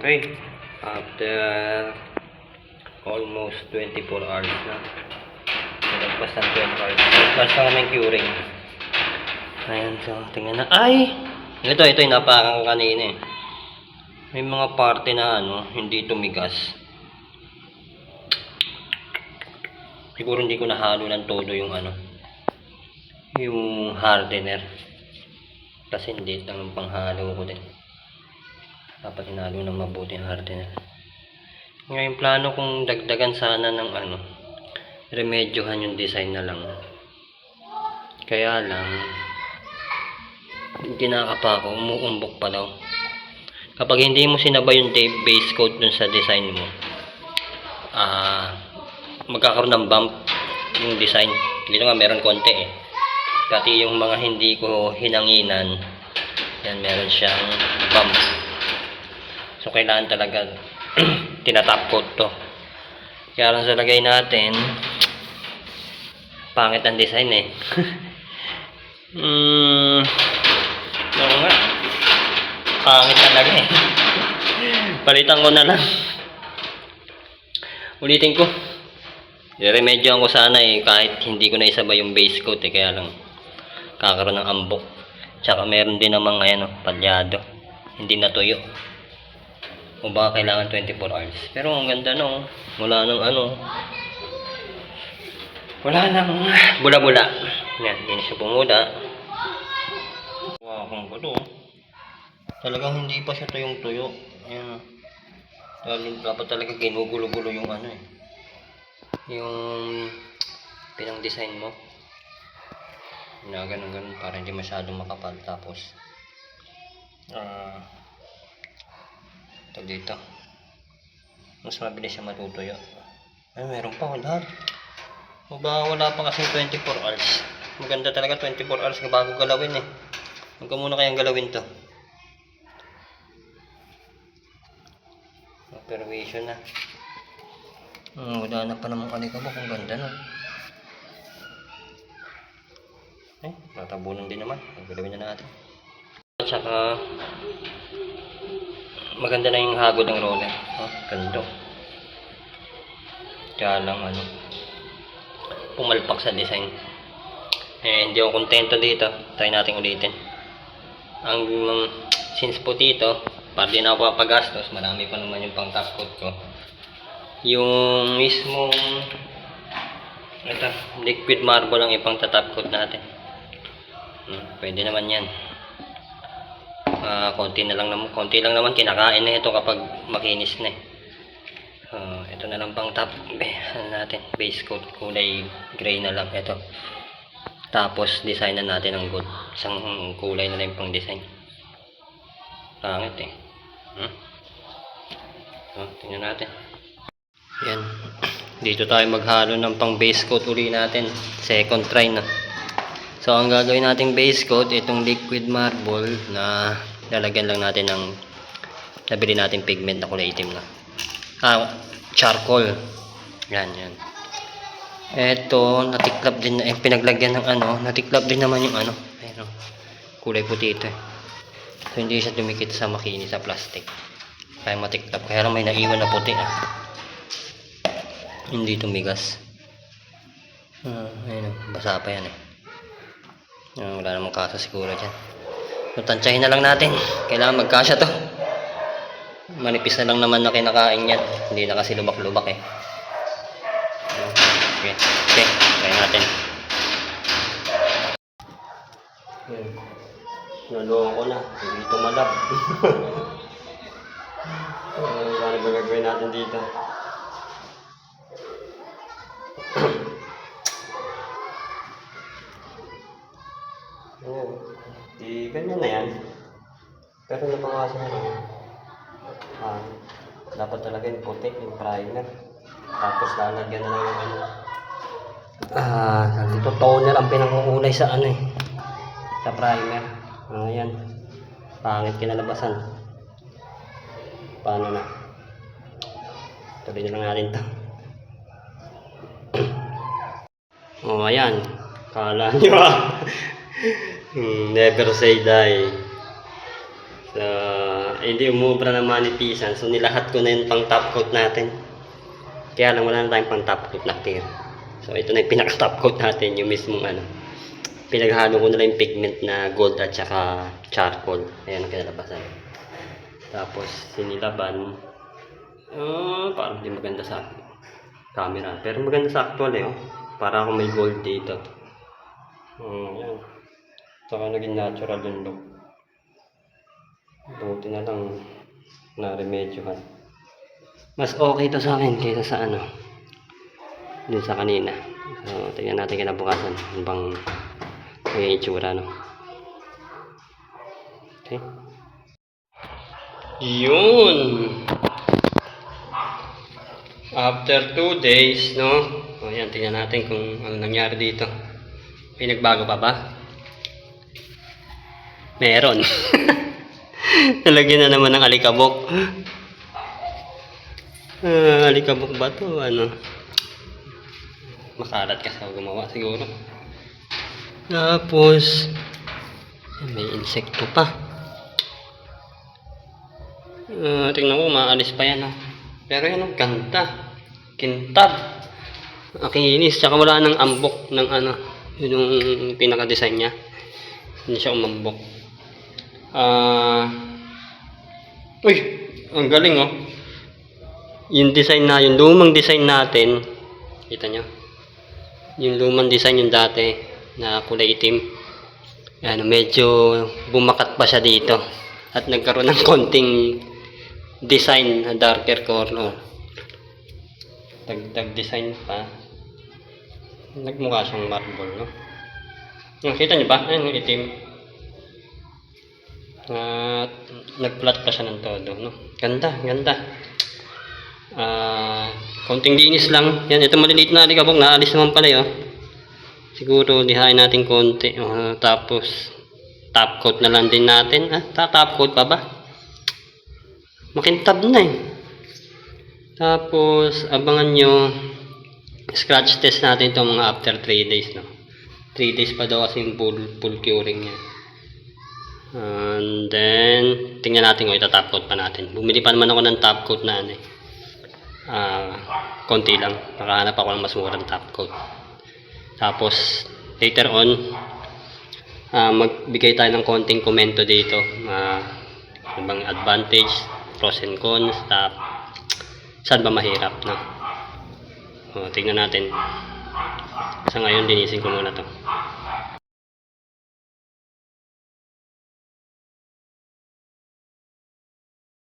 Okay, after almost 24 hours na, nagpas ng 12 hours, nagpas pa kaming curing. Ayan, so tingnan na. Ay! Ito yung napakang kanina eh. May mga parte na hindi tumigas. Siguro hindi ko nahalo ng todo yung yung hardener. Kasi hindi lang ang panghalo ko din. Dapat hinalo ng mabuti ang hardener. Ngayon plano kong dagdagan sana ng remedyohan yung design na lang. Kaya lang ginaka ako, umuumbok pa daw. Kapag hindi mo sinabay yung base coat dun sa design mo, magkakaroon ng bump yung design. Dito nga meron konti eh. Pati yung mga hindi ko hinanginan, yan meron siyang bump. So kailangan talaga tinatap coat to. Kaya lang sa lagay natin, pangit ang design eh. Oo nga. Pangit talaga eh. Palitan ko na lang. Ulitin ko. I-remedyoan ko sana eh, kahit hindi ko na isabay yung base coat eh, kaya lang kakaroon ng ambok. Tsaka meron din namang palyado. Hindi natuyo. O baka kailangan 24 hours. Pero ang ganda no. Wala nang wala nang bula-bula. Yan, hindi na siya bumula. Wow, kung gulo. Talagang hindi pa siya tuyong-tuyo. Ayan. Dapat talaga ginugulo-gulo yung yung pinang-design mo. Na ganun-ganun para hindi masyadong makapal. Tapos ito dito mas mabilis siya matutuyo. Ay, meron pa lahat. O ba wala pa kasi 24 hours. Maganda talaga 24 hours bago galawin eh. Huwag ka muna kayang galawin to. Permission na. Wala na pa namang alikabok. Ang ganda no. Tatabunan din naman. Galawin na natin. At saka maganda na yung hagod ng roller. Ganda. Kaya lang pumalpak sa design. Hindi ako kontento dito. Try natin ulitin. Since puti ito, para di na ako papagastos, marami pa naman yung pang top coat ko. Yung mismong liquid marble ang ipang top coat natin. Pwede naman yan. Konti lang naman kinakain na ito kapag makinis na eh. Ito na lang pang top natin, base coat, kulay gray na lang ito. Tapos design na natin ng gold, isang kulay na lang pang design. Pangit eh. Tingnan natin. Yan, dito tayo maghalo ng pang base coat uli natin, second try na. So ang gagawin nating base coat, itong liquid marble na lalagyan lang natin ng nabili natin pigment na kulay itim na charcoal. Yan. Eto natiklap din na pinaglagyan ng natiklap din naman yung ayun, kulay puti ito eh. So hindi siya dumikit sa makinis sa plastic, kaya matiklap. Kaya lang may naiwan na puti hindi tumigas. Ayun, basa pa yan eh. Wala namang kasa siguro dyan. So, tansyahin na lang natin. Kailangan magkasya to. Manipis na lang naman na kinakain yan. Hindi na kasi lubak-lubak eh. Okay. Try natin. Naloko na. Hindi tumalab. Paano ba gagawin natin dito? Di ganyan na yan. Pero napangasan na dapat talaga yung puti, yung primer. Tapos lalagyan na lang yung dito toner ang pinangungunay sa sa primer. Ayan. Pangit kinalabasan. Paano na? Tuloy na lang natin to. Ayan. Kala nyo never say die. So, hindi umubra ng manitisan. So nilahat ko na yung pang top coat natin. Kaya lang wala na tayong pang top coat na clear. So ito na yung pinaka top coat natin, yung mismong ano. Pinaghalo ko na lang yung pigment na gold at saka charcoal. Ayan ang kinalabasan. Tapos sinilaban. Parang hindi maganda sa camera. Pero maganda sa actual eh. Oh. Para akong may gold dito. Yan. Saka naging natural yung look. Buti na lang na remedyohan. Mas okay to sa akin kaysa sa ano. Dun sa kanina. So, tingnan natin kinabukasan. Ano bang maging itsura, no? Okay. Yun! After 2 days, no? O yan, tingnan natin kung ano nangyari dito. May nagbago pa ba? Meron. Nalagyan na naman ng alikabok. Alikabok ba to? Ano? Makalat kasi ako gumawa siguro. Tapos, may insekto pa. Tingnan ko, maalis pa yan. Pero yan, ganda. Kintab. Akinis. Tsaka wala nang ambok ng ano. Yun yung pinaka-design niya. Hindi siya umambok. Uy! Ang galing oh. Yung design na, yung lumang design natin. Kita nyo? Yung lumang design yung dati na kulay itim. Ano, medyo bumakat pa siya dito. At nagkaroon ng konting design na darker color. Dagdag design pa. Nagmukha siyang marble, no? Nakita niyo ba? Ayun, itim. At nag-flat pa siya ng todo, no? Ganda, ganda. Konting linis lang. Yan, ito maliliit na alikabok. Naalis naman pala yun. Siguro, lihain natin konti. Tapos, top coat na lang din natin. Top coat pa ba? Makintab na eh. Tapos, abangan nyo. Scratch test natin ito mga after 3 days, no? 3 days pa daw kasi yung full curing niya. And then, tingnan natin kung ita-top coat pa natin. Bumili pa naman ako ng top coat na ano eh. Konti lang. Nakahanap ako ng mas murang top coat. Tapos, later on, magbigay tayo ng konting komento dito. Ano bang advantage, pros and cons, saan ba mahirap, no? Tingnan natin. Sa ngayon, linisin ko muna to.